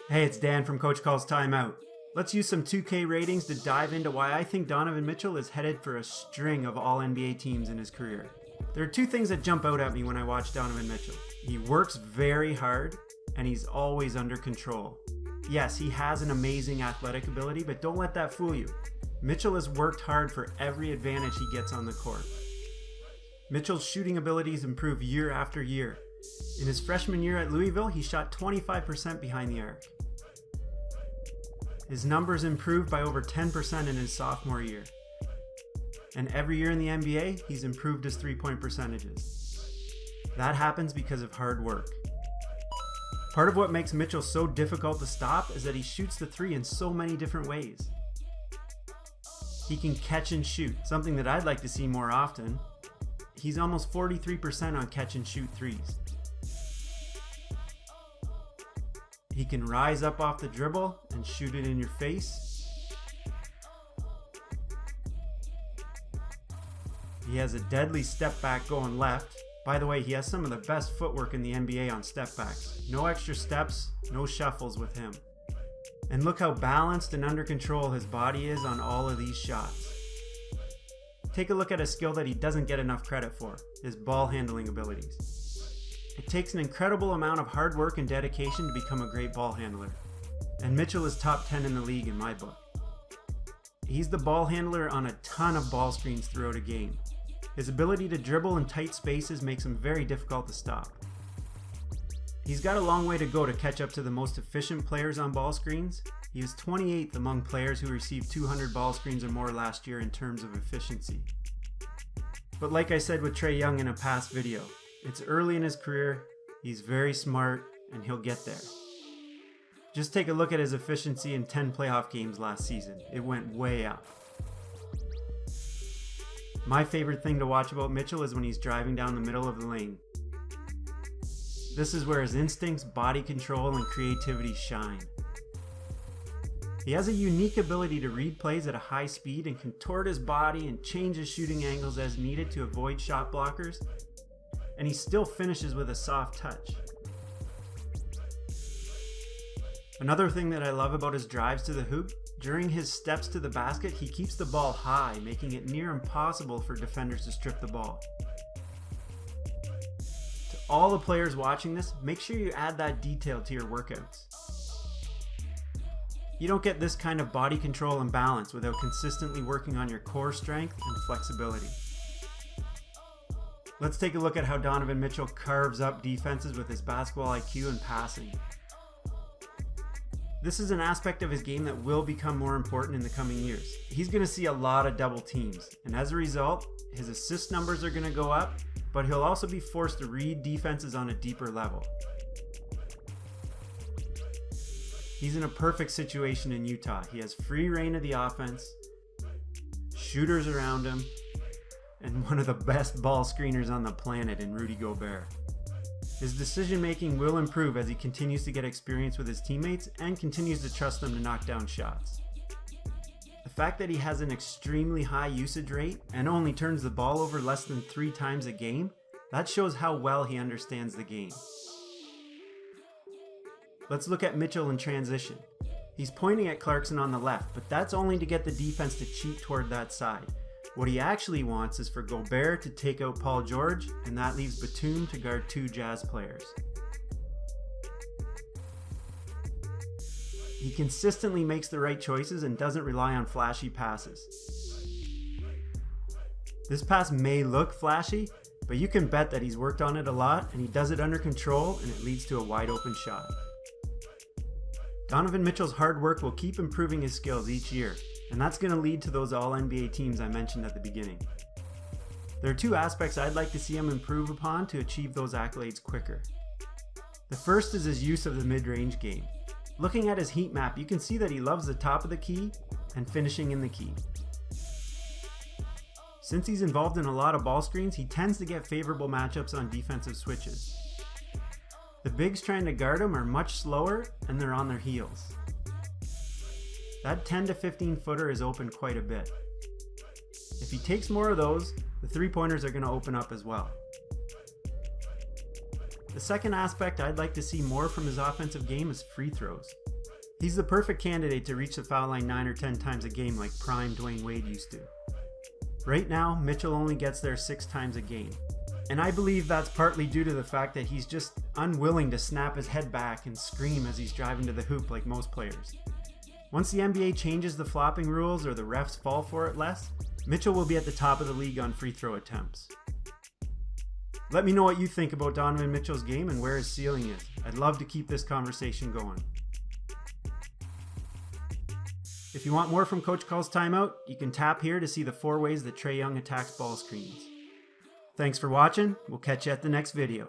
Hey, it's Dan from Coach Calls Timeout. Let's use some 2K ratings to dive into why I think Donovan Mitchell is headed for a string of All-NBA teams in his career. There are two things that jump out at me when I watch Donovan Mitchell. He works very hard, and he's always under control. Yes, he has an amazing athletic ability, but don't let that fool you. Mitchell has worked hard for every advantage he gets on the court. Mitchell's shooting abilities improve year after year. In his freshman year at Louisville, he shot 25% behind the arc. His numbers improved by over 10% in his sophomore year. And every year in the NBA, he's improved his three-point percentages. That happens because of hard work. Part of what makes Mitchell so difficult to stop is that he shoots the three in so many different ways. He can catch and shoot, something that I'd like to see more often. He's almost 43% on catch and shoot threes. He can rise up off the dribble and shoot it in your face. He has a deadly step back going left. By the way, he has some of the best footwork in the NBA on step backs. No extra steps, no shuffles with him. And look how balanced and under control his body is on all of these shots. Take a look at a skill that he doesn't get enough credit for, his ball handling abilities. It takes an incredible amount of hard work and dedication to become a great ball handler. And Mitchell is top 10 in the league in my book. He's the ball handler on a ton of ball screens throughout a game. His ability to dribble in tight spaces makes him very difficult to stop. He's got a long way to go to catch up to the most efficient players on ball screens. He was 28th among players who received 200 ball screens or more last year in terms of efficiency. But like I said with Trae Young in a past video, it's early in his career, he's very smart, and he'll get there. Just take a look at his efficiency in 10 playoff games last season. It went way up. My favorite thing to watch about Mitchell is when he's driving down the middle of the lane. This is where his instincts, body control, and creativity shine. He has a unique ability to read plays at a high speed and contort his body and change his shooting angles as needed to avoid shot blockers. And he still finishes with a soft touch. Another thing that I love about his drives to the hoop, during his steps to the basket, he keeps the ball high, making it near impossible for defenders to strip the ball. To all the players watching this, make sure you add that detail to your workouts. You don't get this kind of body control and balance without consistently working on your core strength and flexibility. Let's take a look at how Donovan Mitchell carves up defenses with his basketball IQ and passing. This is an aspect of his game that will become more important in the coming years. He's going to see a lot of double teams, and as a result, his assist numbers are going to go up, but he'll also be forced to read defenses on a deeper level. He's in a perfect situation in Utah. He has free reign of the offense, shooters around him, and one of the best ball screeners on the planet in Rudy Gobert. His decision making will improve as he continues to get experience with his teammates and continues to trust them to knock down shots. The fact that he has an extremely high usage rate and only turns the ball over less than 3 times a game, that shows how well he understands the game. Let's look at Mitchell in transition. He's pointing at Clarkson on the left, but that's only to get the defense to cheat toward that side. What he actually wants is for Gobert to take out Paul George, and that leaves Batum to guard 2 Jazz players. He consistently makes the right choices and doesn't rely on flashy passes. This pass may look flashy, but you can bet that he's worked on it a lot, and he does it under control, and it leads to a wide open shot. Donovan Mitchell's hard work will keep improving his skills each year, and that's going to lead to those All-NBA teams I mentioned at the beginning. There are 2 aspects I'd like to see him improve upon to achieve those accolades quicker. The first is his use of the mid-range game. Looking at his heat map, you can see that he loves the top of the key and finishing in the key. Since he's involved in a lot of ball screens, he tends to get favorable matchups on defensive switches. The bigs trying to guard him are much slower and they're on their heels. That 10 to 15 footer is open quite a bit. If he takes more of those, the 3-pointers are going to open up as well. The second aspect I'd like to see more from his offensive game is free throws. He's the perfect candidate to reach the foul line 9 or 10 times a game like prime Dwayne Wade used to. Right now, Mitchell only gets there 6 times a game. And I believe that's partly due to the fact that he's just unwilling to snap his head back and scream as he's driving to the hoop like most players. Once the NBA changes the flopping rules or the refs fall for it less, Mitchell will be at the top of the league on free throw attempts. Let me know what you think about Donovan Mitchell's game and where his ceiling is. I'd love to keep this conversation going. If you want more from Coach Call's Timeout, you can tap here to see the 4 ways that Trae Young attacks ball screens. Thanks for watching. We'll catch you at the next video.